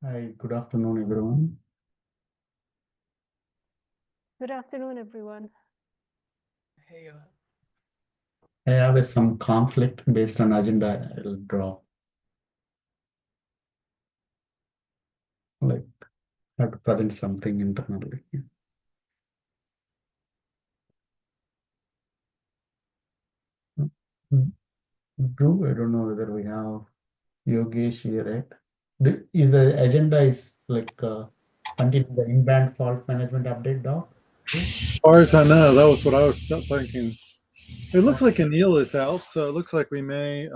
Hi, good afternoon, everyone. Good afternoon, everyone. Hey, I have some conflict based on agenda I'll drop. Like, I have to present something internally. Drew, I don't know whether we have Yogesh here, right? Is the agenda is like continue the in-band fault management update doc? Drew? As far as I know, that was what I was thinking. It looks like Anil is out, so it looks like we may,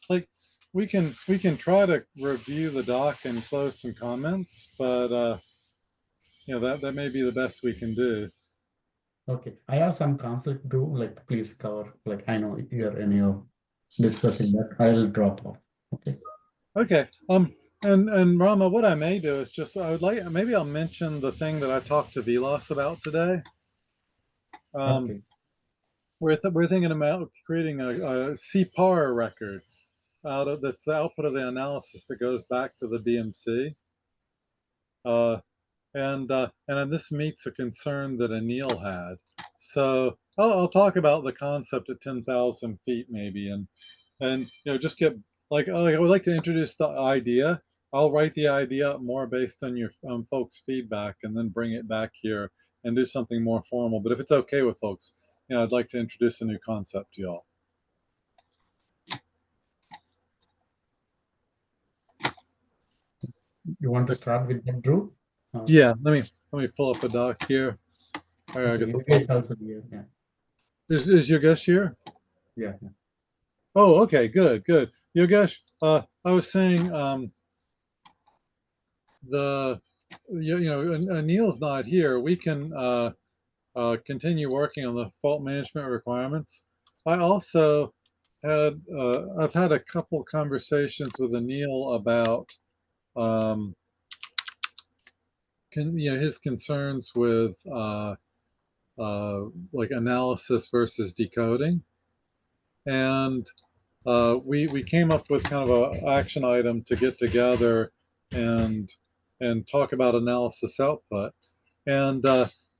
like we can try to review the doc and close some comments, but that may be the best we can do. Okay, I have some conflict, Drew. Like, please cover. Like, I know you're anyhow discussing that. I'll drop off. Okay. Okay. And Rama, what I may do is just I would like maybe I'll mention the thing that I talked to Vilas about today. Okay. We're thinking about creating a CPAR record that's the output of the analysis that goes back to the BMC. And this meets a concern that Anil had. So I'll talk about the concept at 10,000 feet maybe, and just get like I would like to introduce the idea. I'll write the idea up more based on your folks' feedback, and then bring it back here and do something more formal. But if it's okay with folks, I'd like to introduce a new concept to y'all. You want to start with that, Drew? Yeah, let me pull up a doc here. All right, Okay, Yogesh also here. Yeah. Is your guest here? Yeah. Oh, okay, good. Yogesh, I was saying Anil's not here. We can continue working on the fault management requirements. I also I've had a couple conversations with Anil about his concerns with like analysis versus decoding, and we came up with kind of an action item to get together and talk about analysis output. And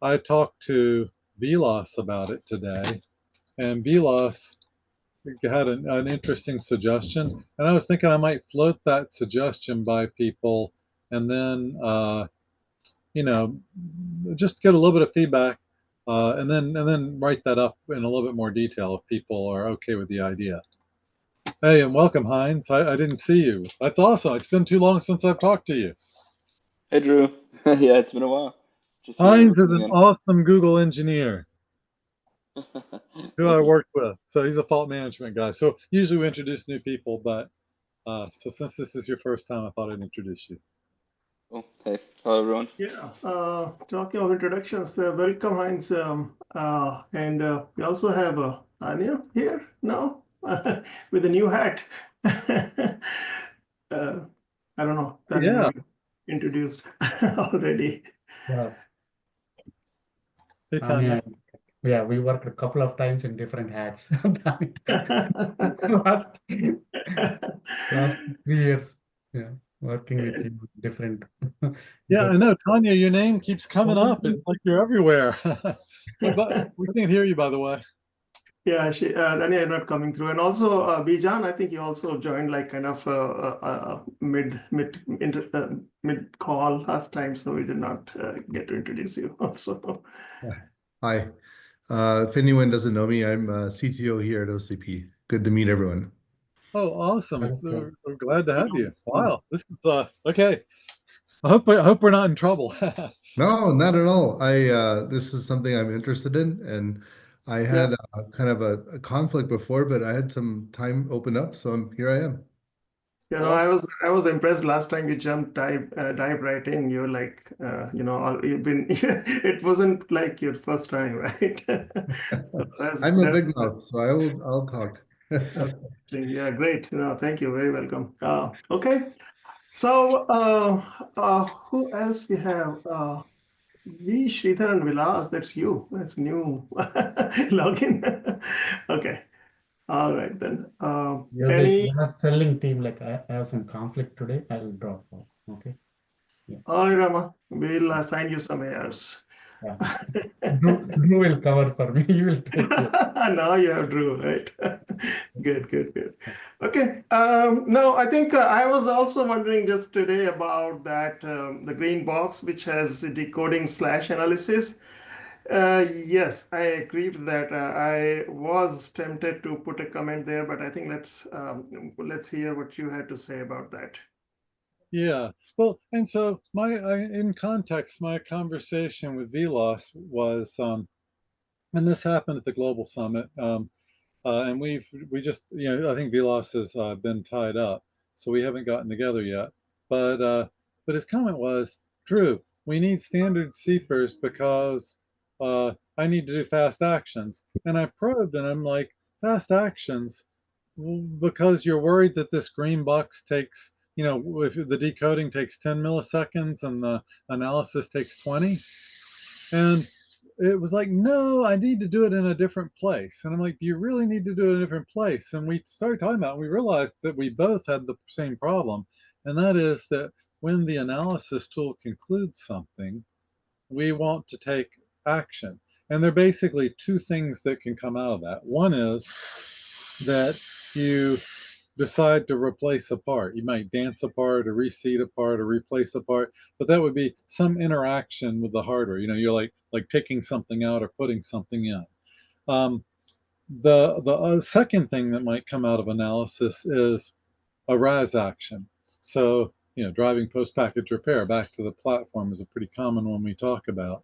I talked to Vilas about it today, and Vilas had an interesting suggestion. And I was thinking I might float that suggestion by people, and then just get a little bit of feedback, and then write that up in a little bit more detail if people are okay with the idea. Hey, and welcome, Heinz. I didn't see you. That's awesome. It's been too long since I've talked to you. Hey, Drew. Yeah, it's been a while. Just here Heinz is listening an awesome Google engineer in. who I worked with. So he's a fault management guy. So usually we introduce new people, but so since this is your first time, I thought I'd introduce you. Cool. Hey, hello, everyone. Yeah, talking of introductions, welcome, Heinz. And we also have Anya here now with a new hat. I don't know. Yeah. Introduced already. Yeah. Hey, Tanya. Yeah, we worked a couple of times in different hats. last, last 3 years. Yeah, working with you different. Yeah, I know, Tanya. Your name keeps coming up. It's like you're everywhere. But we can't hear you, by the way. Yeah, Dania, you're not coming through. And also, Bijan, I think you also joined like kind of mid call last time, so we did not get to introduce you also. Hi. If anyone doesn't know me, I'm CTO here at OCP. Good to meet everyone. Oh, awesome! Okay. We're glad to have you. Wow, this is okay. I hope we're not in trouble. No, not at all. This is something I'm interested in, and I Yeah. had kind of a conflict before, but I had some time open up, so here I am. You know, Awesome. I was impressed last time you dive right in. You're like, you've been. It wasn't like your first time, right? So I'm a that's big mouth, so I'll talk. yeah, great. No, thank you. Very welcome. Okay. So, who else we have? V. Sridhar and Vilas, that's you. That's new login. Okay. All right then. Yogesh, Any? we are telling team like I have some conflict today. I'll drop off. Okay. Yeah. All right, Rama. We'll assign you some airs. Yeah. Drew will cover for me. You will take care. Now you have Drew, right? Good, good, good. Okay. No, I think I was also wondering just today about that the green box, which has decoding slash analysis. Yes, I agree with that. I was tempted to put a comment there, but I think let's hear what you had to say about that. Yeah. Well, and so in context, my conversation with Vilas was, and this happened at the Global Summit. And we just, I think Vilas has been tied up, so we haven't gotten together yet. But his comment was, Drew, we need standard CPERs because I need to do fast actions. And I probed and I'm like, fast actions? Because you're worried that this green box takes, if the decoding takes 10 milliseconds and the analysis takes 20? And it was like, no, I need to do it in a different place. And I'm like, do you really need to do it in a different place? And we started talking about it, and we realized that we both had the same problem. And that is that when the analysis tool concludes something, we want to take action. And there are basically two things that can come out of that. One is that you decide to replace a part. You might dance a part or reseed a part or replace a part, but that would be some interaction with the hardware. You're like taking something out or putting something in. Um, the second thing that might come out of analysis is a RAS action. So driving post-package repair back to the platform is a pretty common one we talk about.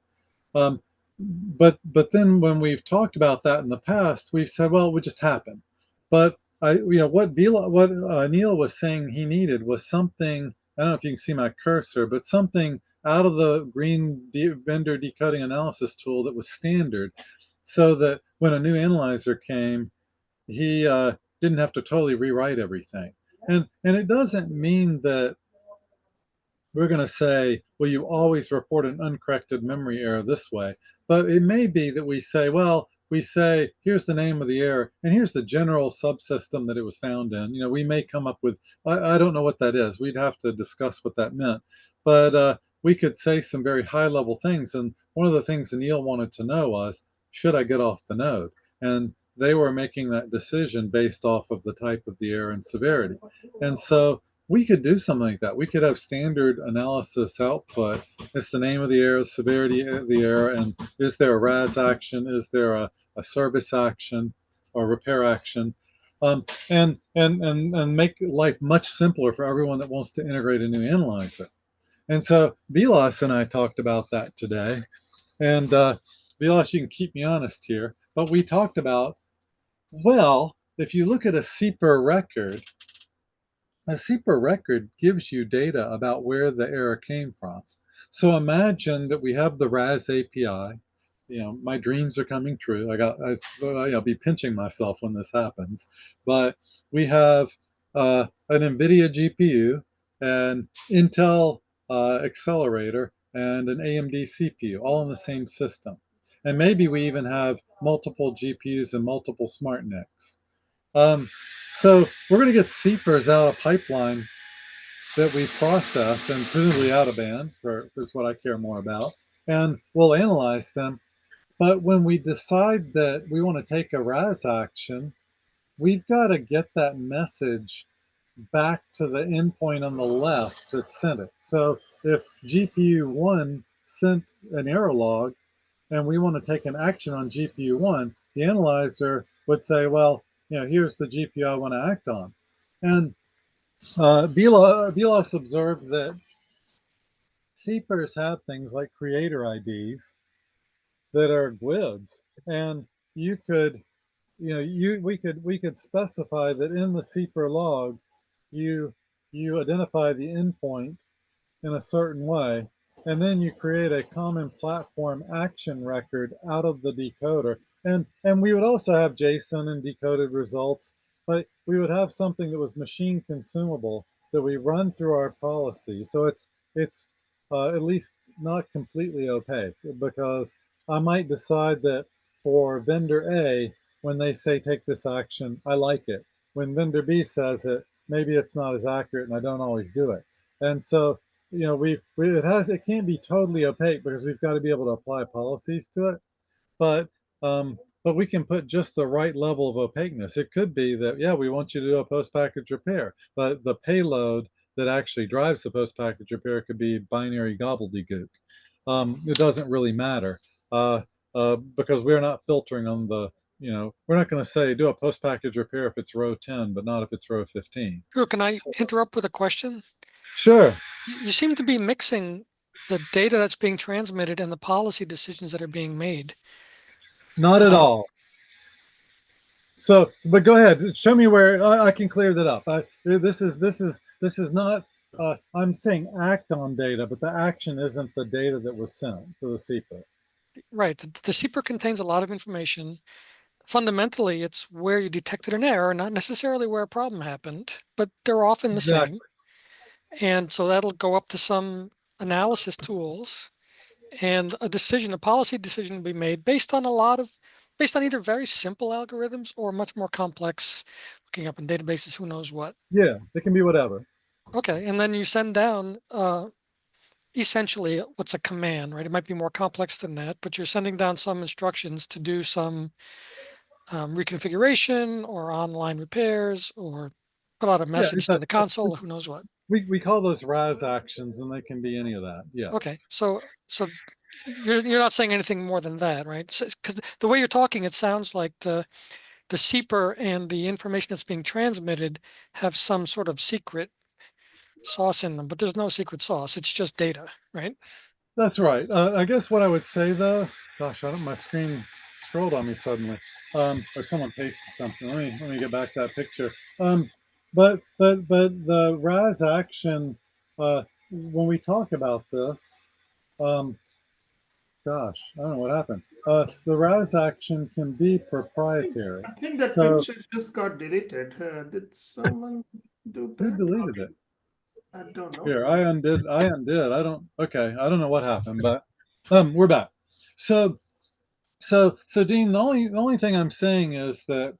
But then when we've talked about that in the past, we've said, well, it would just happen. But what Neil was saying he needed was something. I don't know if you can see my cursor, but something out of the green vendor decoding analysis tool that was standard, so that when a new analyzer came, he didn't have to totally rewrite everything. And it doesn't mean that we're going to say, well, you always report an uncorrected memory error this way. But it may be that we say, here's the name of the error, and here's the general subsystem that it was found in. We may come up with, I don't know what that is. We'd have to discuss what that meant. But we could say some very high level things. And one of the things Anil wanted to know was, should I get off the node? And they were making that decision based off of the type of the error and severity. And so we could do something like that. We could have standard analysis output. It's the name of the error, the severity of the error, and is there a RAS action? Is there a service action or repair action? And make life much simpler for everyone that wants to integrate a new analyzer. And so Vilas and I talked about that today. And Vilas, you can keep me honest here, but we talked about, well, if you look at a CPER record, a CPER record gives you data about where the error came from. So imagine that we have the RAS API. My dreams are coming true. I'll be pinching myself when this happens. But we have an NVIDIA GPU, an Intel accelerator, and an AMD CPU, all in the same system. And maybe we even have multiple GPUs and multiple smart NICs. So we're going to get CPERs out of pipeline that we process and presumably out of band, for is what I care more about, and we'll analyze them. But when we decide that we want to take a RAS action, we've got to get that message back to the endpoint on the left that sent it. So if GPU1 sent an error log and we want to take an action on GPU1, the analyzer would say, well, here's the GPU I want to act on. And Vilas observed that CPERs have things like creator IDs that are GUIDs, and you could, we could specify that in the CPER log, you identify the endpoint in a certain way, and then you create a common platform action record out of the decoder. And we would also have JSON and decoded results, but we would have something that was machine consumable that we run through our policy. So it's at least not completely opaque, because I might decide that for vendor A, when they say take this action, I like it. When vendor B says it, maybe it's not as accurate and I don't always do it. And so, it can't be totally opaque because we've got to be able to apply policies to it. But we can put just the right level of opaqueness. It could be that, yeah, we want you to do a post-package repair, but the payload that actually drives the post-package repair could be binary gobbledygook. It doesn't really matter because we're not filtering on the, we're not going to say do a post-package repair if it's row 10, but not if it's row 15. Drew, can I interrupt with a question? Sure. You seem to be mixing the data that's being transmitted and the policy decisions that are being made. Not at all. So, but go ahead. Show me where I can clear that up. This is not. I'm saying act on data, but the action isn't the data that was sent to the CPER. Right. The CPER contains a lot of information. Fundamentally, it's where you detected an error, not necessarily where a problem happened, but they're often the same. And so that'll go up to some analysis tools, and a policy decision will be made based on either very simple algorithms or much more complex, looking up in databases, who knows what. Yeah, it can be whatever. Okay, and then you send down essentially what's a command, right? It might be more complex than that, but you're sending down some instructions to do some reconfiguration or online repairs or put out a message to the console, who knows what. We call those RAS actions, and they can be any of that. Yeah. Okay, so you're not saying anything more than that, right? Because the way you're talking, it sounds like the CPER and the information that's being transmitted have some sort of secret sauce in them, but there's no secret sauce. It's just data, right? That's right. I guess what I would say though, gosh, my screen scrolled on me suddenly, or someone pasted something. Let me get back to that picture. But the RAS action, when we talk about this, gosh, I don't know what happened. The RAS action can be proprietary. I think that picture just got deleted. Did someone do that? Who deleted it? I don't know. Here, I undid. I don't know what happened, but we're back. So Dean, the only thing I'm saying is that,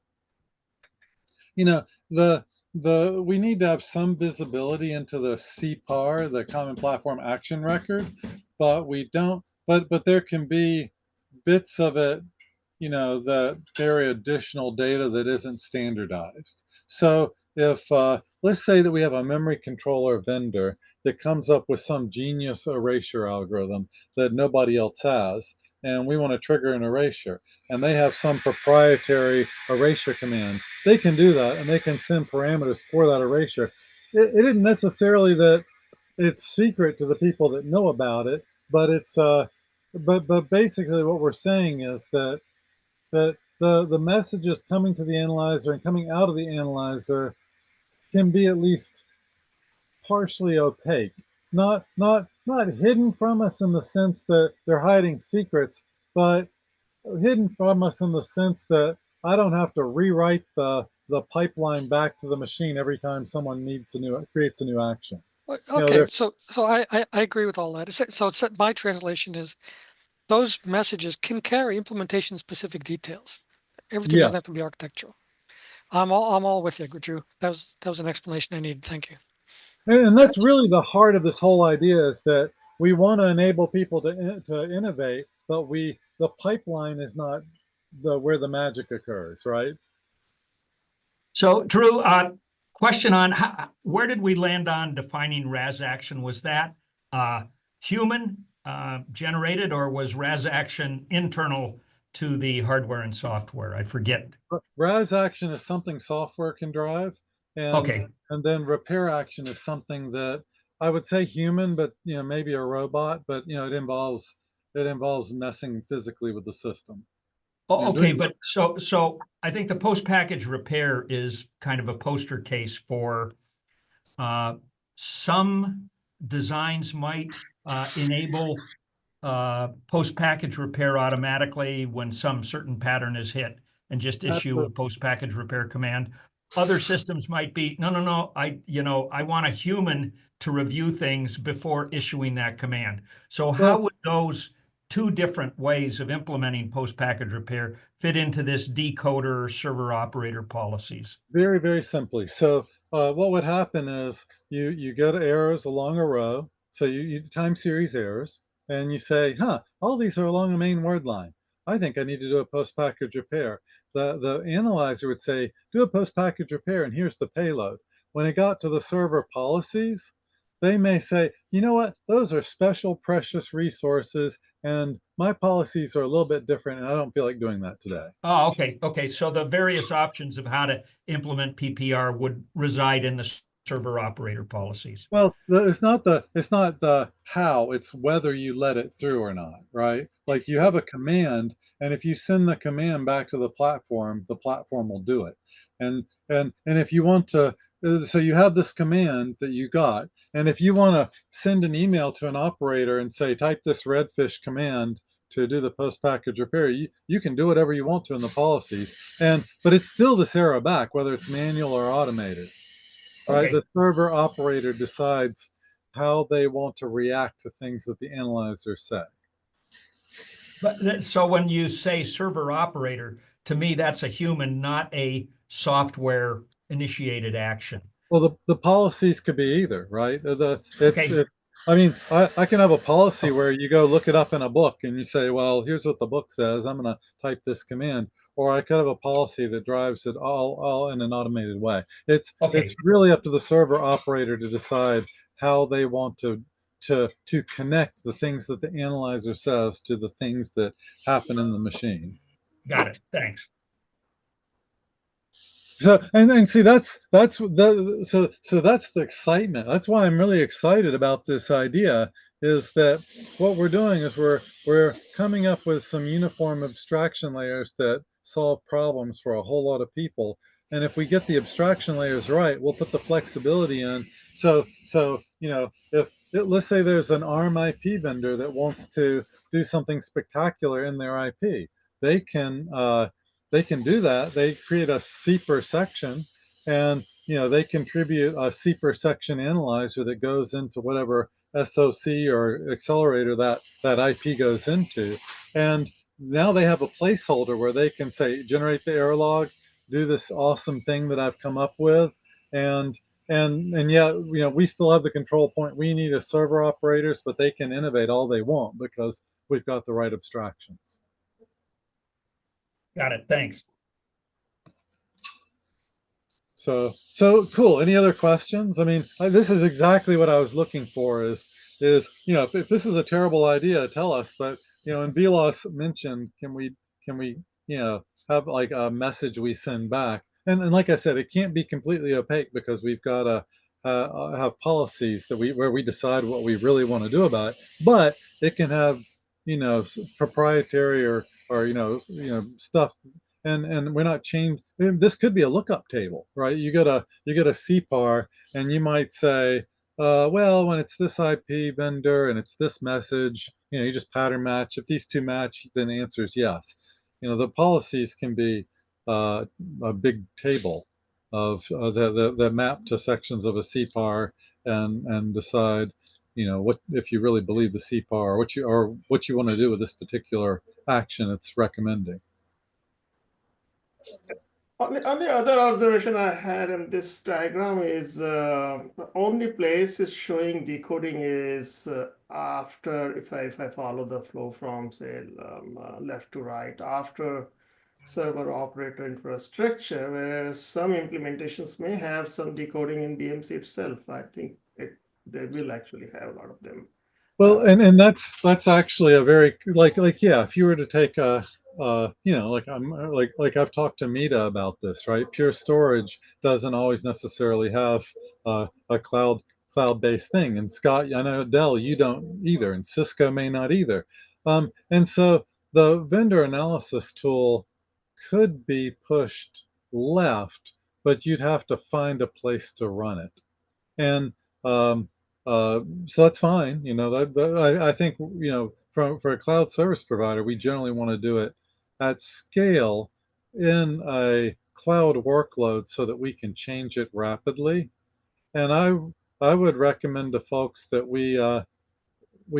we need to have some visibility into the CPAR, the Common Platform Action Record, but we don't. But there can be bits of it, that carry additional data that isn't standardized. So if let's say that we have a memory controller vendor that comes up with some genius erasure algorithm that nobody else has, and we want to trigger an erasure, and they have some proprietary erasure command, they can do that, and they can send parameters for that erasure. It isn't necessarily that it's secret to the people that know about it, but it's but basically what we're saying is that the messages coming to the analyzer and coming out of the analyzer can be at least partially opaque, not hidden from us in the sense that they're hiding secrets, but hidden from us in the sense that I don't have to rewrite the pipeline back to the machine every time someone creates a new action. Okay, so I agree with all that. So my translation is those messages can carry implementation specific details. Everything doesn't have to be architectural. I'm all with you, Drew. That was an explanation I needed. Thank you. And that's really the heart of this whole idea, is that we want to enable people to innovate, but we the pipeline is not where the magic occurs, right? So, Drew, question on where did we land on defining RAS action? Was that human generated, or was RAS action internal to the hardware and software? I forget. RAS action is something software can drive, Okay. and then repair action is something that I would say human, but maybe a robot, but it involves messing physically with the system. Oh, okay, but so I think the post-package repair is kind of a poster case for some designs might enable post-package repair automatically when some certain pattern is hit and just issue a post-package repair command. Other systems might be, no, I want a human to review things before issuing that command. So how would those two different ways of implementing post-package repair fit into this decoder server operator policies? Very, very simply. So what would happen is you get errors along a row. So you time series errors, and you say, all these are along a main word line. I think I need to do a post-package repair. The analyzer would say, do a post-package repair, and here's the payload. When it got to the server policies, they may say, you know what, those are special, precious resources, and my policies are a little bit different, and I don't feel like doing that today. Oh, okay. Okay. So the various options of how to implement PPR would reside in the server operator policies. Well, it's not the how, it's whether you let it through or not, right? Like you have a command, and if you send the command back to the platform will do it. And if you want to, so you have this command that you got, and if you want to send an email to an operator and say, type this redfish command to do the post-package repair, you can do whatever you want to in the policies, but it's still this error back, whether it's manual or automated. Right? Okay. The server operator decides how they want to react to things that the analyzer said. But so when you say server operator, to me, that's a human, not a software initiated action. Well, the policies could be either, right? Okay. I mean, I can have a policy where you go look it up in a book and you say, well, here's what the book says. I'm going to type this command. Or I could have a policy that drives it all in an automated way. It's really up to the server operator to decide how they want to connect the things that the analyzer says to the things that happen in the machine. Got it. Thanks. So and see that's the excitement. That's why I'm really excited about this idea, is that what we're doing is we're coming up with some uniform abstraction layers that solve problems for a whole lot of people. And if we get the abstraction layers right, we'll put the flexibility in. So if let's say there's an ARM IP vendor that wants to do something spectacular in their IP, they can do that. They create a C per section, and they contribute a C per section analyzer that goes into whatever SoC or accelerator that IP goes into. And now they have a placeholder where they can say, generate the error log, do this awesome thing that I've come up with, and yet we still have the control point. We need a server operators, but they can innovate all they want because we've got the right abstractions. Got it. Thanks. So cool. Any other questions? I mean, this is exactly what I was looking for. Is if this is a terrible idea, tell us. But and Vilas mentioned, can we have like a message we send back? And like I said, it can't be completely opaque because we've got to have policies that where we decide what we really want to do about it. But it can have proprietary or stuff. And we're not changing. This could be a lookup table, right? You get a CPAR, and you might say, well, when it's this IP vendor and it's this message, you just pattern match. If these two match, then the answer is yes. The policies can be a big table of the map to sections of a CPAR and decide, what if you really believe the CPAR, or what you want to do with this particular action it's recommending. only other observation I had in this diagram is the only place is showing decoding is after, if I follow the flow from say left to right, after server operator infrastructure, whereas some implementations may have some decoding in BMC itself. I think they will actually have a lot of them. Well, and that's actually a very like yeah, if you were to take a you know, like I'm like I've talked to Mita about this, right? Pure storage doesn't always necessarily have a cloud-based thing. And Scott, I know Dell, you don't either, and Cisco may not either. And so the vendor analysis tool could be pushed left, but you'd have to find a place to run it. And um, so that's fine. You know, I think, you know, for a cloud service provider, we generally want to do it at scale in a cloud workload so that we can change it rapidly. And I would recommend to folks that we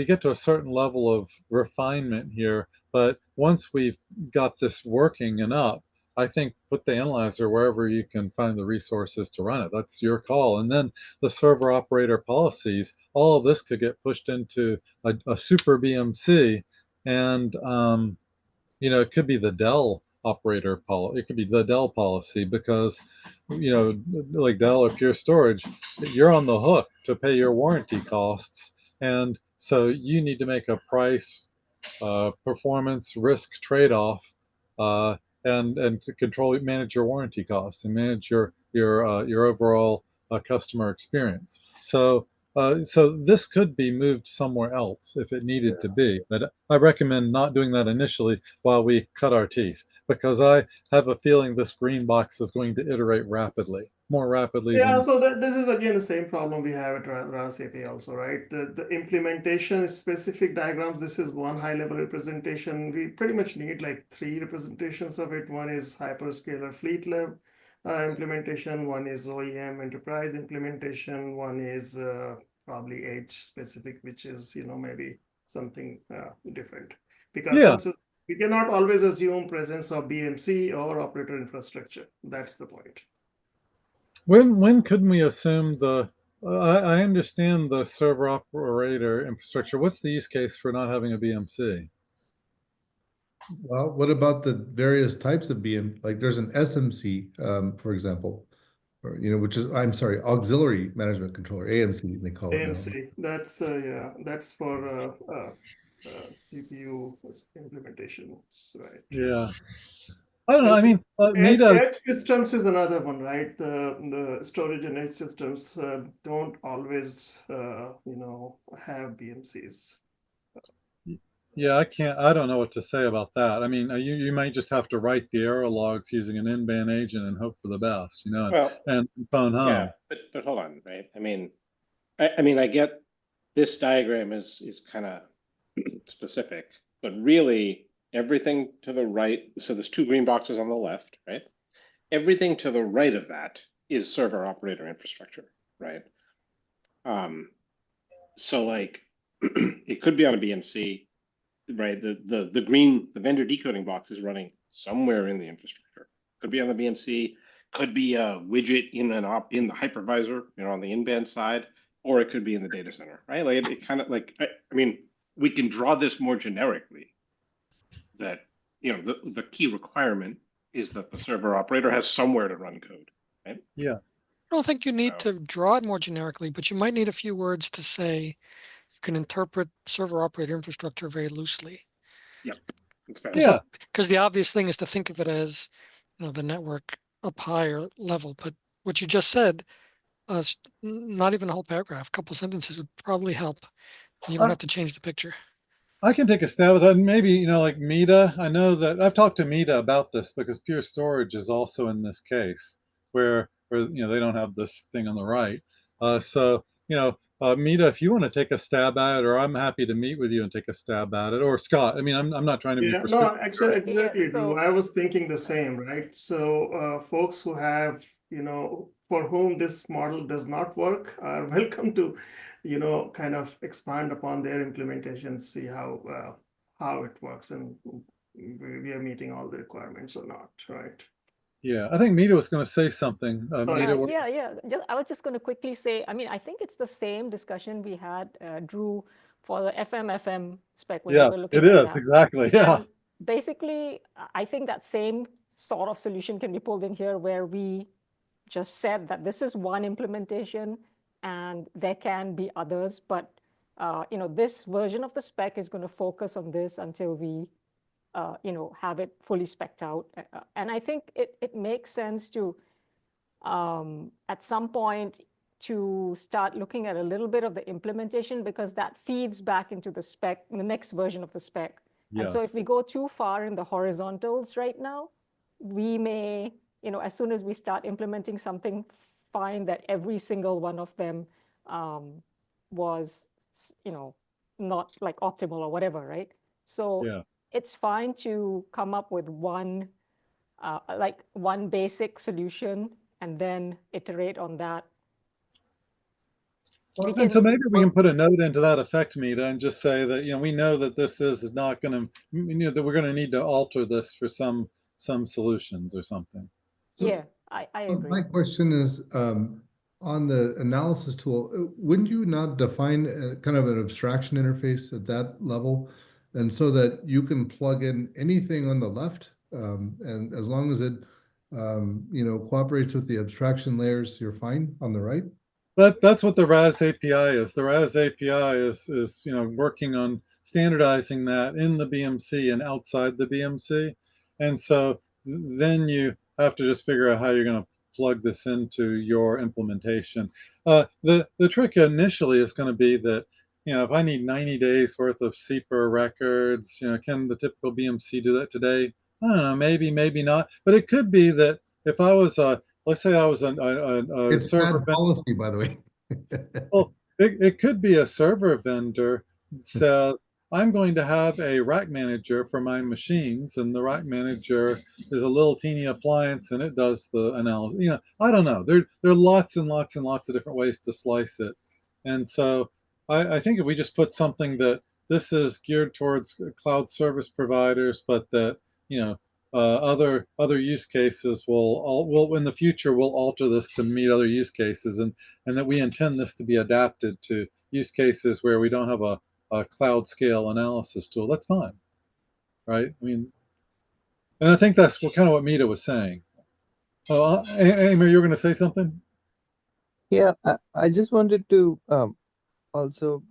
get to a certain level of refinement here, but once we've got this working and up, I think put the analyzer wherever you can find the resources to run it. That's your call. And then the server operator policies, all of this could get pushed into a super BMC, and you know, it could be the Dell operator policy. It could be the Dell policy because, you know, like Dell or Pure Storage, you're on the hook to pay your warranty costs, and so you need to make a price, performance, risk trade-off, and to manage your warranty costs and manage your overall customer experience. So this could be moved somewhere else if it needed to be, but I recommend not doing that initially while we cut our teeth, because I have a feeling this green box is going to iterate rapidly, more rapidly Yeah, than. so this is again the same problem we have at OCP also, right? The implementation is specific diagrams. This is one high-level representation. We pretty much need like 3 representations of it. One is hyperscaler fleet level implementation. One is OEM enterprise implementation. One is probably edge specific, which is, you know, maybe something different. Because Yeah. we cannot always assume presence of BMC or operator infrastructure. That's the point. When couldn't we assume the? I understand the server operator infrastructure. What's the use case for not having a BMC? Well, what about the various types of BM? Like there's an SMC, for example, or you know, which is auxiliary management controller, AMC they call it now. AMC, that's yeah, that's for GPU implementations, right? Yeah, I don't know. I mean, Edge systems is another one, right? The storage and edge systems don't always, you know, have BMCs. Yeah, I don't know what to say about that. I mean, you might just have to write the error logs using an in-band agent and hope for the best, you know, and phone home. Yeah, but hold on, right? I mean, I get this diagram is kind of specific, but really everything to the right. So there's 2 green boxes on the left, right? Everything to the right of that is server operator infrastructure, right? So like it could be on a BMC. Right, the vendor decoding box is running somewhere in the infrastructure. Could be on the BMC, could be a widget in the hypervisor, you know, on the in-band side, or it could be in the data center, right? Like it kind of like I mean, we can draw this more generically. That, you know, the key requirement is that the server operator has somewhere to run code, right? Yeah. I don't think you need to draw it more generically, but you might need a few words to say you can interpret server operator infrastructure very loosely. Yep. Yeah. Because the obvious thing is to think of it as, you know, the network up higher level. But what you just said, not even a whole paragraph, a couple sentences would probably help. You don't have to change the picture. I can take a stab at that. And maybe, you know, like Mita, I know that I've talked to Mita about this because Pure Storage is also in this case where you know, they don't have this thing on the right. So, you know, Mita, if you want to take a stab at it, or I'm happy to meet with you and take a stab at it, or Scott. I mean, I'm not trying to be Yeah, prescriptive. no, actually, exactly. Yeah, so- I was thinking the same, right? So folks who have, you know, for whom this model does not work are welcome to, you know, kind of expand upon their implementation, see how it works, and we are meeting all the requirements or not, right? Yeah, I think Mita was going to say something. Mita, Yeah. I was just going to quickly say, I mean, I think it's the same discussion we had, Drew, for the FM spec when we yeah, were it looking at is that. exactly. Yeah, And basically, I think that same sort of solution can be pulled in here where we just said that this is one implementation and there can be others, but this version of the spec is going to focus on this until we have it fully specced out. And I think it makes sense to at some point to start looking at a little bit of the implementation, because that feeds back into the spec, the next version of the spec. And so if yes. we go too far in the horizontals right now, we may, as soon as we start implementing something, find that every single one of them was, not like optimal or whatever, right? So Yeah. it's fine to come up with one basic solution and then iterate on that. And so maybe we can put a note into that effect, Mita, and just say that we know that this is not going to, that we're going to need to alter this for some solutions or something. So, yeah, I agree. My question is, on the analysis tool, wouldn't you not define kind of an abstraction interface at that level? And so that you can plug in anything on the left, and as long as it, cooperates with the abstraction layers, you're fine on the right? That's what the RAS API is. The RAS API is working on standardizing that in the BMC and outside the BMC, and so then you have to just figure out how you're going to plug this into your implementation. The trick initially is going to be that if I need 90 days worth of CPR records, can the typical BMC do that today? I don't know, maybe not, but it could be that if I was let's say I was a It's server bad policy, by the way. well, it could be a server vendor that says, I'm going to have a rack manager for my machines, and the rack manager is a little teeny appliance and it does the analysis. I don't know. There are lots and lots and lots of different ways to slice it. And so I think if we just put something that this is geared towards cloud service providers, but that, other use cases will in the future will alter this to meet other use cases, and that we intend this to be adapted to use cases where we don't have a cloud scale analysis tool. That's fine, right? I mean, and I think that's kind of what Mita was saying. Oh, Amy, you were going to say something? Yeah, I just wanted to also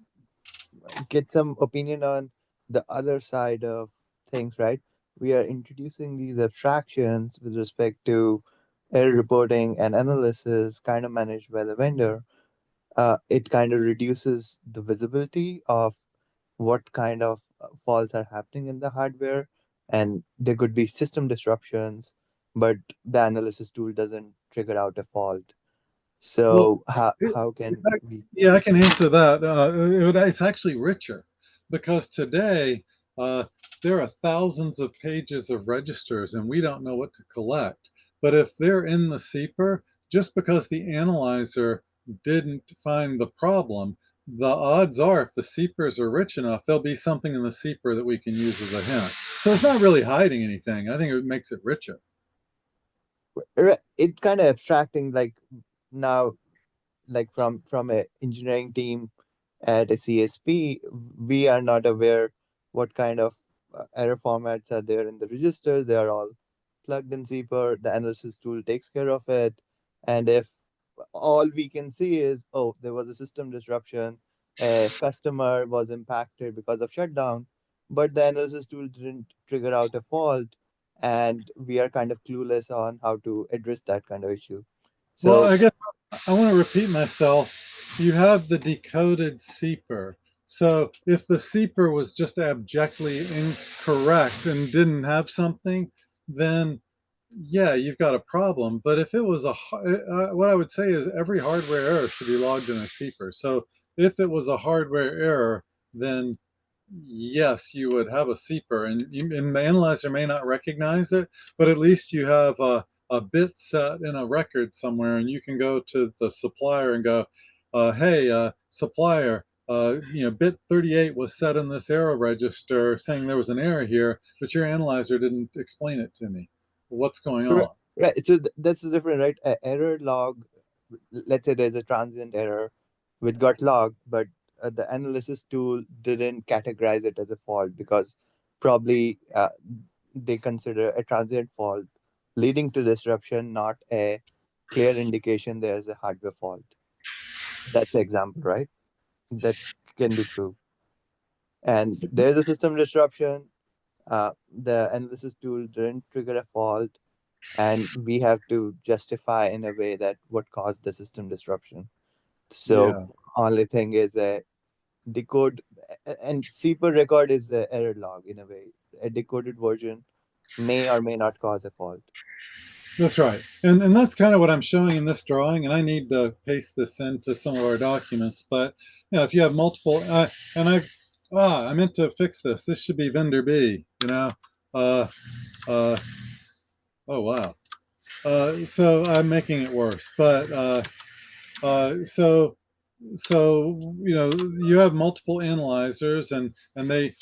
get some opinion on the other side of things, right? We are introducing these abstractions with respect to error reporting and analysis kind of managed by the vendor. It kind of reduces the visibility of what kind of faults are happening in the hardware, and there could be system disruptions, but the analysis tool doesn't trigger out a fault. Well, So how can we? yeah, I can answer that. It's actually richer because today uh, there are thousands of pages of registers and we don't know what to collect. But if they're in the CPR, just because the analyzer didn't find the problem, the odds are if the CPRs are rich enough, there'll be something in the CPR that we can use as a hint. So it's not really hiding anything. I think it makes it richer. It's kind of abstracting, like now, like from a engineering team at a CSP, we are not aware what kind of error formats are there in the registers. They are all plugged in ZPR. The analysis tool takes care of it. And if all we can see is, oh, there was a system disruption, a customer was impacted because of shutdown, but the analysis tool didn't trigger out a fault, and we are kind of clueless on how to address that kind of issue. Well, So I guess I want to repeat myself. You have the decoded CPR. So if the CPR was just abjectly incorrect and didn't have something, then yeah, you've got a problem. But if it was what I would say is every hardware error should be logged in a CPR. So if it was a hardware error, then yes, you would have a CPR, and the analyzer may not recognize it, but at least you have a bit set in a record somewhere, and you can go to the supplier and go, hey, supplier, bit 38 was set in this error register saying there was an error here, but your analyzer didn't explain it to me. What's going on? Right. So that's different, right? Error log, let's say there's a transient error which got logged, but the analysis tool didn't categorize it as a fault because probably they consider a transient fault leading to disruption, not a clear indication there's a hardware fault. That's an example, right? That can be true. And there's a system disruption. The analysis tool didn't trigger a fault, and we have to justify in a way that what caused the system disruption. So Yeah. only thing is a decode, and CPER record is the error log in a way. A decoded version may or may not cause a fault. That's right. And that's kind of what I'm showing in this drawing, and I need to paste this into some of our documents. But if you have multiple, I meant to fix this. This should be vendor B, Uh, uh, oh wow. So I'm making it worse. But so you have multiple analyzers, and they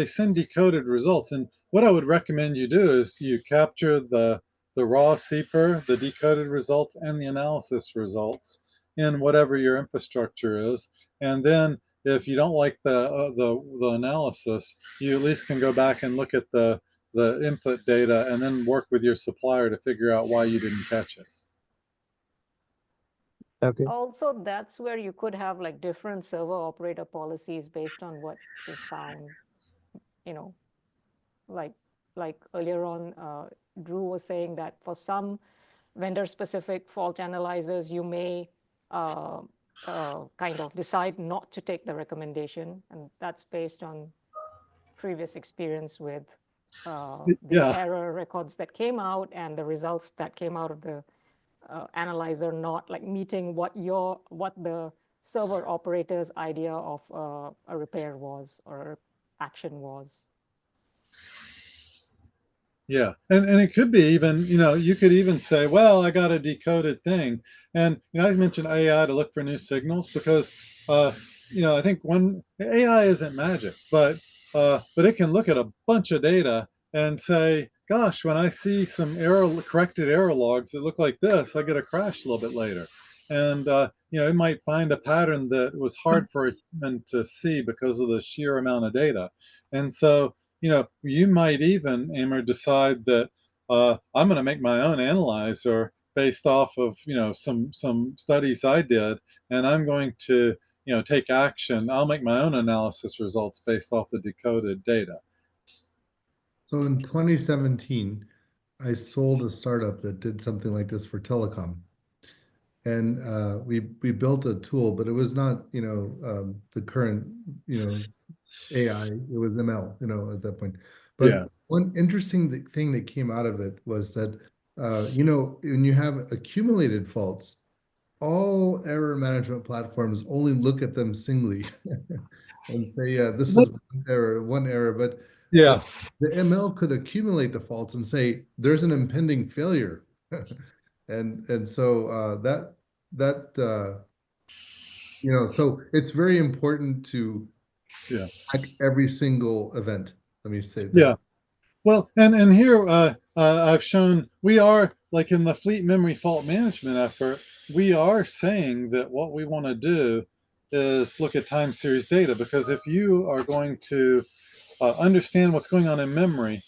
send decoded results. And what I would recommend you do is you capture the raw CPER, the decoded results, and the analysis results in whatever your infrastructure is. And then if you don't like the analysis, you at least can go back and look at the input data and then work with your supplier to figure out why you didn't catch it. Okay. Also, that's where you could have like different server operator policies based on what is found, you know, like earlier on, Drew was saying that for some vendor-specific fault analyzers, you may kind of decide not to take the recommendation, and that's based on previous experience with the Yeah. error records that came out and the results that came out of the analyzer not like meeting what the server operator's idea of a repair was or action was. Yeah, and it could be even, you could even say, well, I got a decoded thing. And I mentioned AI to look for new signals because, I think one AI isn't magic, but it can look at a bunch of data and say, gosh, when I see some corrected error logs that look like this, I get a crash a little bit later. And, it might find a pattern that was hard for a human to see because of the sheer amount of data. And so, you might even, Amer, decide that I'm going to make my own analyzer based off of, some studies I did, and I'm going to, take action. I'll make my own analysis results based off the decoded data. So in 2017, I sold a startup that did something like this for telecom. And we built a tool, but it was not, the current, AI, it was ML, at that point. But Yeah. one interesting thing that came out of it was that, when you have accumulated faults, all error management platforms only look at them singly and say, yeah, this is one error. But Yeah. the ML could accumulate the faults and say, there's an impending failure. And so so it's very important to Yeah. track every single event. Let me say that. Yeah. Well, and here I've shown we are like in the fleet memory fault management effort, we are saying that what we want to do is look at time series data, because if you are going to understand what's going on in memory,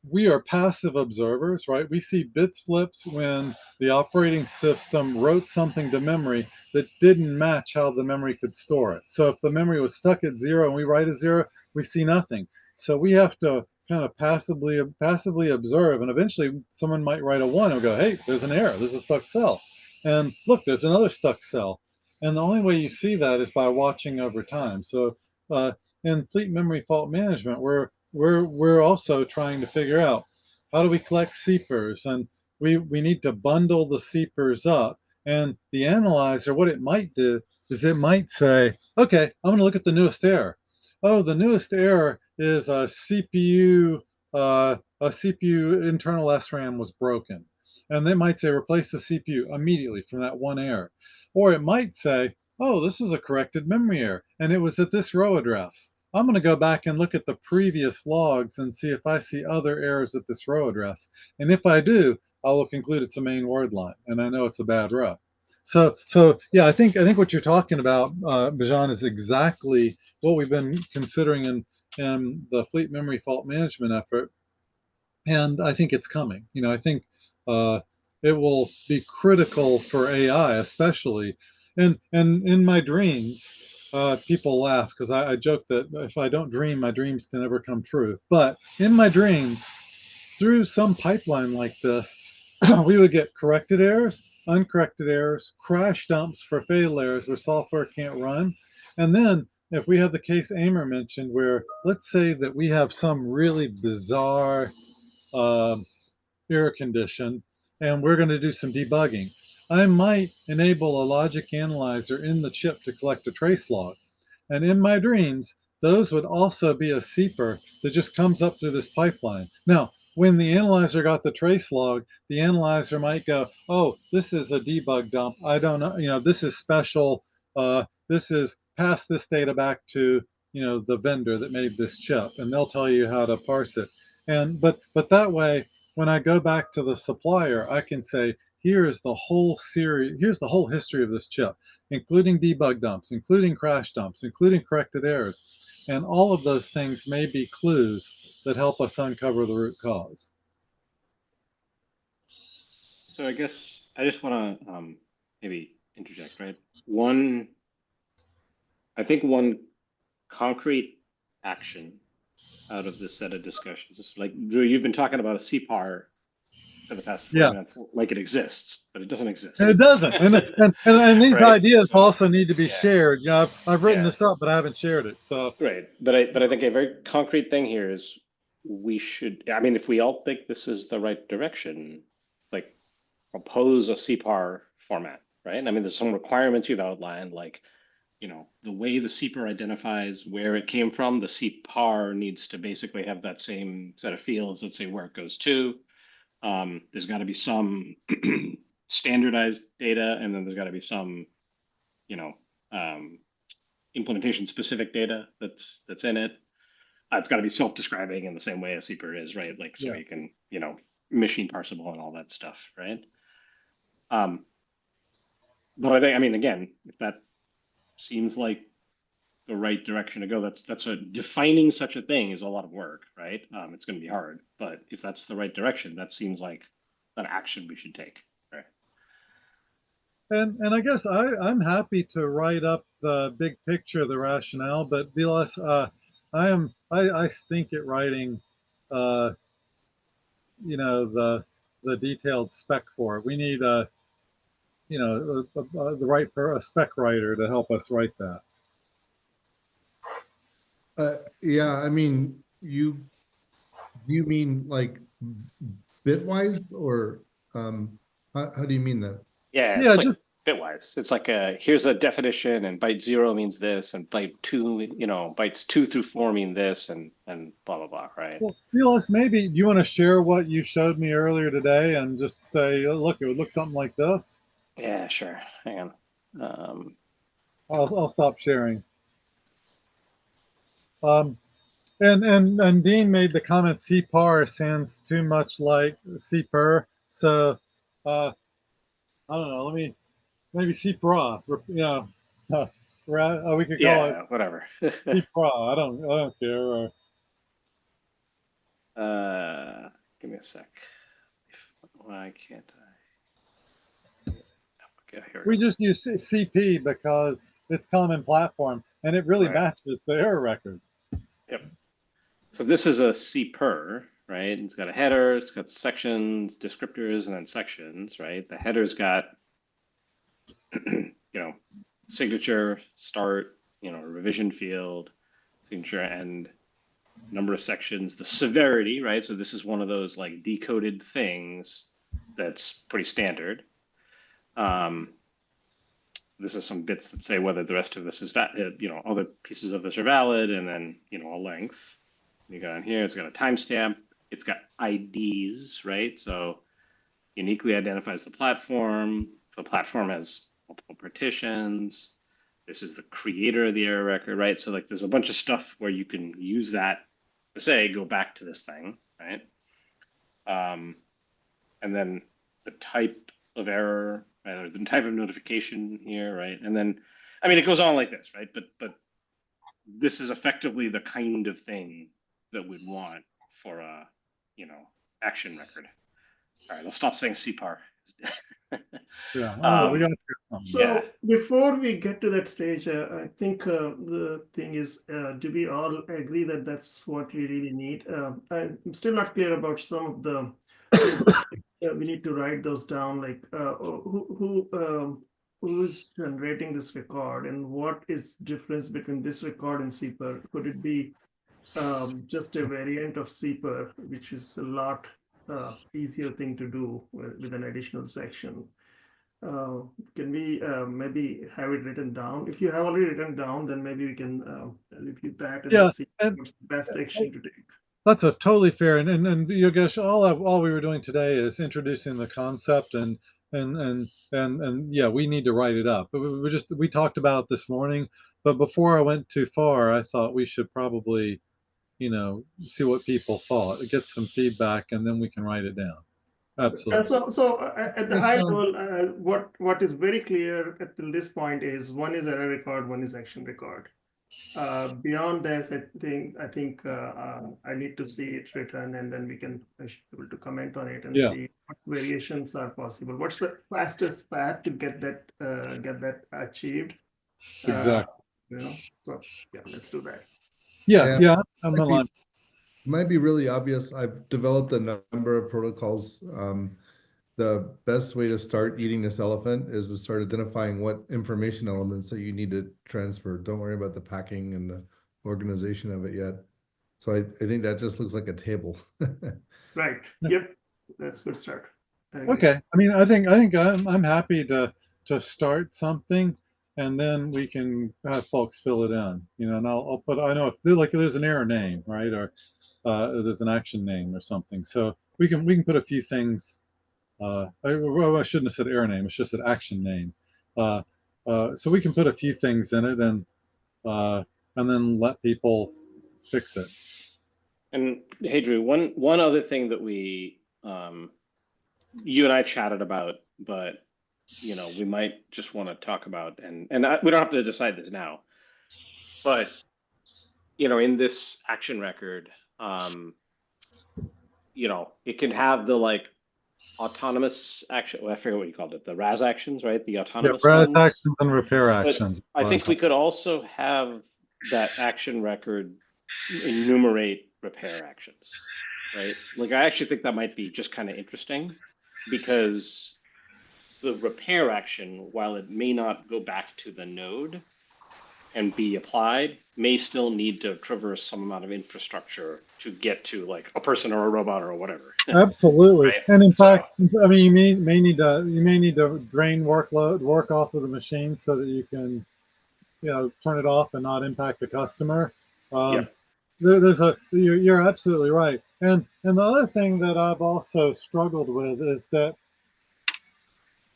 we are passive observers, right? We see bits flips when the operating system wrote something to memory that didn't match how the memory could store it. So if the memory was stuck at 0 and we write a 0, we see nothing. So we have to kind of passively observe, and eventually someone might write a 1 and go, hey, there's an error, there's a stuck cell. And look, there's another stuck cell. And the only way you see that is by watching over time. So in fleet memory fault management, we're also trying to figure out how do we collect CPERs, and we need to bundle the CPERs up. And the analyzer, what it might do is it might say, okay, I'm going to look at the newest error. Oh, the newest error is a CPU internal SRAM was broken. And they might say replace the CPU immediately from that one error. Or it might say, oh, this was a corrected memory error, and it was at this row address. I'm going to go back and look at the previous logs and see if I see other errors at this row address. And if I do, I will conclude it's a main word line, and I know it's a bad row. So yeah, I think what you're talking about, Bijan, is exactly what we've been considering in the fleet memory fault management effort, and I think it's coming. I think it will be critical for AI, especially. And in my dreams, people laugh because I joke that if I don't dream, my dreams can never come true. But in my dreams, through some pipeline like this, we would get corrected errors, uncorrected errors, crash dumps for fatal errors where software can't run. And then if we have the case Amer mentioned, where let's say that we have some really bizarre uh, error condition and we're going to do some debugging, I might enable a logic analyzer in the chip to collect a trace log. And in my dreams, those would also be a CPER that just comes up through this pipeline. Now, when the analyzer got the trace log, the analyzer might go, oh, this is a debug dump. I don't know, this is special. This is pass this data back to, the vendor that made this chip, and they'll tell you how to parse it. But that way, when I go back to the supplier, I can say, here's the whole series, here's the whole history of this chip, including debug dumps, including crash dumps, including corrected errors. And all of those things may be clues that help us uncover the root cause. So I guess I just want to maybe interject, right? I think one concrete action out of this set of discussions is like, Drew, you've been talking about a CPAR for the past 40 Yeah, minutes like it exists, but it doesn't exist. and it doesn't. And these Right? ideas So, also need to be yeah, shared. I've written yeah, this up, but I haven't shared it. So great. But I think a very concrete thing here is we should, I mean, if we all think this is the right direction, like propose a CPAR format, right? I mean, there's some requirements you've outlined, like, the way the CPAR identifies where it came from, the CPAR needs to basically have that same set of fields that say where it goes to. There's got to be some standardized data, and then there's got to be some, implementation specific data that's in it. It's got to be self-describing in the same way a CPAR is, right? Like, so yeah. you can, machine parsable and all that stuff, right? But I mean, again, if that seems like the right direction to go, that's defining such a thing is a lot of work, right? It's going to be hard, but if that's the right direction, that seems like an action we should take, right? And I guess I'm happy to write up the big picture, the rationale, but Vilas, I stink at writing, uh, the detailed spec for it. We need a spec writer to help us write that. Yeah, I mean, do you mean like bitwise or how do you mean that? Yeah, Yeah, it's like just bitwise. It's like here's a definition, and byte 0 means this, and byte 2, bytes 2 through 4 mean this, and blah blah blah, right? well, Vilas, maybe do you want to share what you showed me earlier today and just say, look, it would look something like this. Yeah, sure. Hang on. I'll stop sharing. And Dean made the comment CPAR sounds too much like CPER. So I don't know. Maybe CPRA. We could call it Yeah, whatever. CPRA. I don't care. Give me a sec. Why can't I? Okay, here we We go. just use CP because it's common platform and it really Right. matches the error record. Yep. So this is a CPER, right? It's got a header, it's got sections, descriptors, and then sections, right? The header's got, signature, start, revision field, signature end, number of sections, the severity, right? So this is one of those like decoded things that's pretty standard. This is some bits that say whether the rest of this is other pieces of this are valid, and then a length. You got in here, it's got a timestamp, it's got IDs, right? So uniquely identifies the platform. The platform has multiple partitions. This is the creator of the error record, right? So like there's a bunch of stuff where you can use that to say, go back to this thing, right? And then the type of error, right, or the type of notification here, right? And then, I mean, it goes on like this, right? But this is effectively the kind of thing that we'd want for a, action record. All right, I'll stop saying CPAR. Yeah, oh, we got to So Yeah. before we get to that stage, I think the thing is, do we all agree that that's what we really need? I'm still not clear about some of the things. We need to write those down, like who's generating this record and what is difference between this record and CPAR? Could it be just a variant of CPAR, which is a lot easier thing to do with an additional section? Can we maybe have it written down? If you have already written down, then maybe we can review that and Yeah, see and what's the best action to take. that's a totally fair. And Yogesh, all we were doing today is introducing the concept, and yeah, we need to write it up. But we talked about it this morning. But before I went too far, I thought we should probably, see what people thought, get some feedback, and then we can write it down. Absolutely. So at the That high sounds- level, what is very clear until this point is one is error record, one is action record. Beyond this, I think I need to see it written, and then I should be able to comment on it and Yeah. see what variations are possible. What's the fastest path to get that achieved? Exactly. So yeah, let's do that. Yeah, I'm Might be- aligned. It might be really obvious. I've developed a number of protocols. The best way to start eating this elephant is to start identifying what information elements that you need to transfer. Don't worry about the packing and the organization of it yet. So I think that just looks like a table. Right. Yep. That's a good start. I agree. Okay. I mean, I think I'm happy to start something, and then we can have folks fill it in. And I'll put, I know if there's an error name, right, or there's an action name or something. So we can put a few things. I shouldn't have said error name. It's just an action name. So we can put a few things in it, and then let people fix it. And hey, Drew, one other thing that we you and I chatted about, but we might just want to talk about, and we don't have to decide this now, but in this action record, it can have the autonomous action. Well, I forget what you called it, the RAS actions, right? The autonomous RAS ones. actions and repair But actions. I think we could also have that action record enumerate repair actions, right? I actually think that might be just kind of interesting, because the repair action, while it may not go back to the node and be applied, may still need to traverse some amount of infrastructure to get to a person or a robot or whatever. Absolutely. Right. And in So- fact, I mean, you may need to drain work off of the machine so that you can, turn it off and not impact the customer. Yeah. You're absolutely right. And the other thing that I've also struggled with is that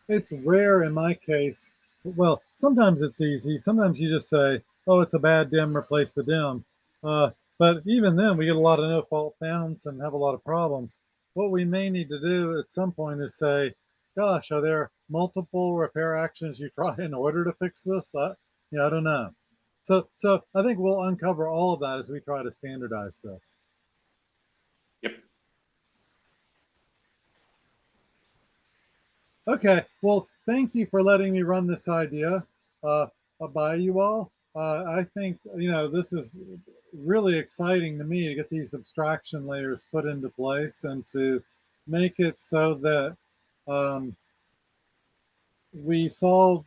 it's rare in my case. Well, sometimes it's easy. Sometimes you just say, "Oh, it's a bad DIM, replace the DIM." But even then, we get a lot of no-fault founds and have a lot of problems. What we may need to do at some point is say, "Gosh, are there multiple repair actions you try in order to fix this?" I don't know. So I think we'll uncover all of that as we try to standardize this. Yep. Okay, well, thank you for letting me run this idea by you all. I think, this is really exciting to me to get these abstraction layers put into place and to make it so that we solve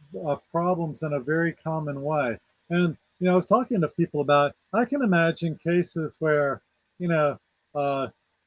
problems in a very common way. And, I was talking to people about, I can imagine cases where,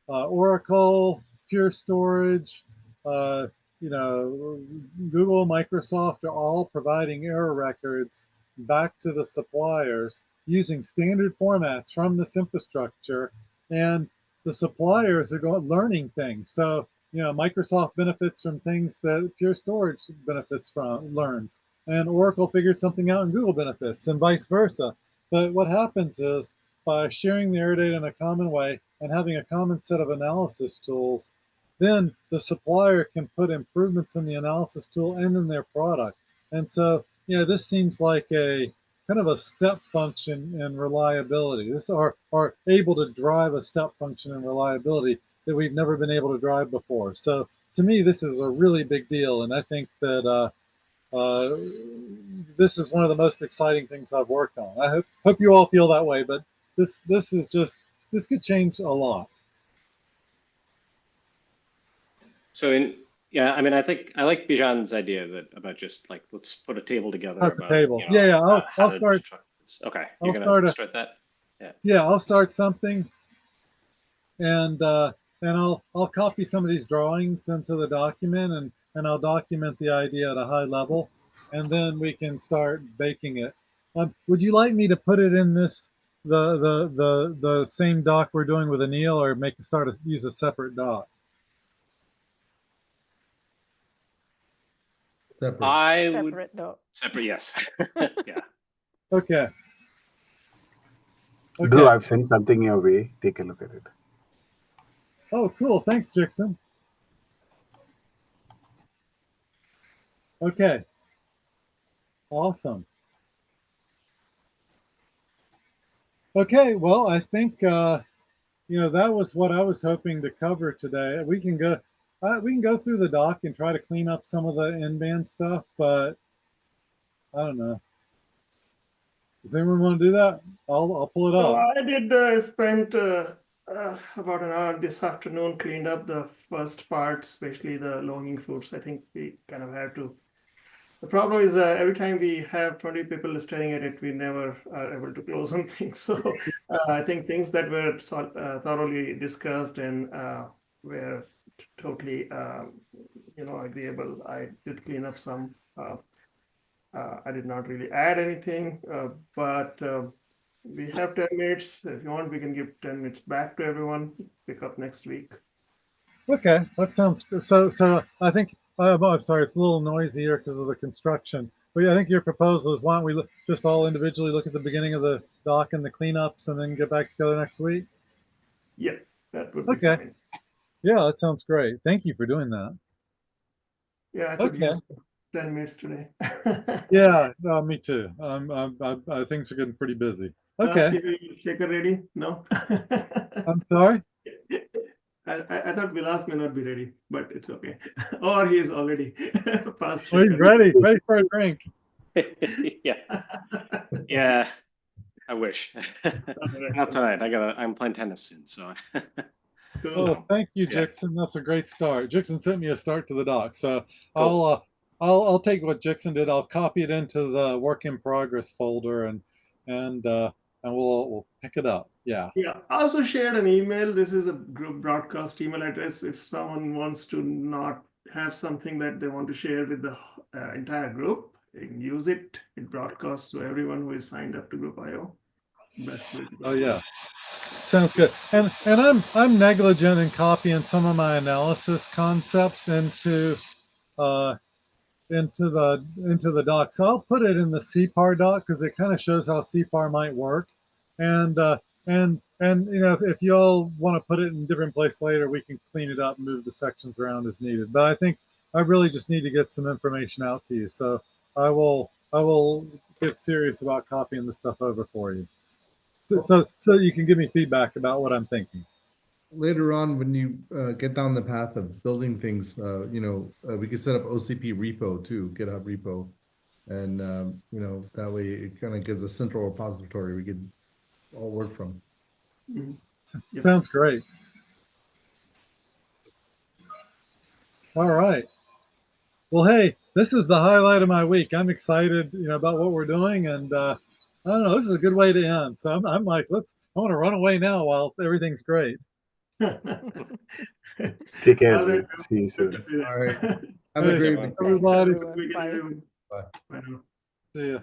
Oracle, Pure Storage, uh, Google, Microsoft are all providing error records back to the suppliers using standard formats from this infrastructure. And the suppliers are learning things. So, Microsoft benefits from things that Pure Storage learns, and Oracle figures something out and Google benefits, and vice versa. But what happens is, by sharing the error data in a common way and having a common set of analysis tools, then the supplier can put improvements in the analysis tool and in their product. And so, this seems like a kind of a step function in reliability. This are able to drive a step function in reliability that we've never been able to drive before. So to me, this is a really big deal, and I think that this is one of the most exciting things I've worked on. I hope you all feel that way, but this could change a lot. So I mean, I think I like Bijan's idea about just like, let's put a table together Start the about, table. how I'll to start. Okay, I'll you're gonna start start that? Yeah, I'll start something, and I'll copy some of these drawings into the document, and I'll document the idea at a high level, and then we can start baking it. Would you like me to put it in the same doc we're doing with Anil, or use a separate doc? Separate. I would Separate though. separate, yes. Yeah. Okay. Drew, I've sent something your way. Take a look at it. Oh, cool. Thanks, Jackson. Okay. Awesome. Okay, well, I think that was what I was hoping to cover today. We can go through the doc and try to clean up some of the in-band stuff, but I don't know. Does anyone want to do that? I'll pull it So up. I did spend about an hour this afternoon, cleaned up the first part, especially the low-hanging fruits. I think we kind of had to. The problem is every time we have 20 people staring at it, we never are able to close on things. So I think things that were thoroughly discussed and were totally, agreeable. I did clean up some. I did not really add anything, but we have 10 minutes. If you want, we can give 10 minutes back to everyone. Pick up next week. Okay, that sounds good. So I think, I'm sorry, it's a little noisy here because of the construction. But I think your proposal is, why don't we just all individually look at the beginning of the doc and the cleanups and then get back together next week? Yeah, that would be fine. Yeah, that sounds great. Thank you for doing that. Yeah, I could use 10 minutes today. Yeah, me too. Things are getting pretty busy. Okay. Shaker ready? No. I'm sorry? I thought Vilas may not be ready, but it's okay. Or he is already past Well, he's ready for a drink. Yeah. Yeah. I wish. Not tonight. I'm playing tennis soon, so. Oh, thank you, Jackson. That's a great start. Jackson sent me a start to the doc, so cool. I'll take what Jackson did. I'll copy it into the work in progress folder, and we'll pick it up. Yeah. Yeah. I also shared an email. This is a group broadcast email address. If someone wants to not have something that they want to share with the entire group, they can use it. It broadcasts to everyone who is signed up to Group.io. Best way to go. Oh yeah. Sounds good. And I'm negligent in copying some of my analysis concepts into the doc. So I'll put it in the CPAR doc because it kind of shows how CPAR might work. And if you all want to put it in different place later, we can clean it up and move the sections around as needed. But I think I really just need to get some information out to you. So I will get serious about copying the stuff over for you. So you can give me feedback about what I'm thinking. Later on, when you get down the path of building things, we could set up OCP repo too, GitHub repo, and that way it kind of gives a central repository we could all work from. Mm-hmm. Sounds great. All right. Well, hey, this is the highlight of my week. I'm excited, about what we're doing, and I don't know. This is a good way to end. So I'm like, I want to run away now while everything's great. Take care. See you soon. All right. Have a great week, everybody. Bye. Bye. Bye. See ya.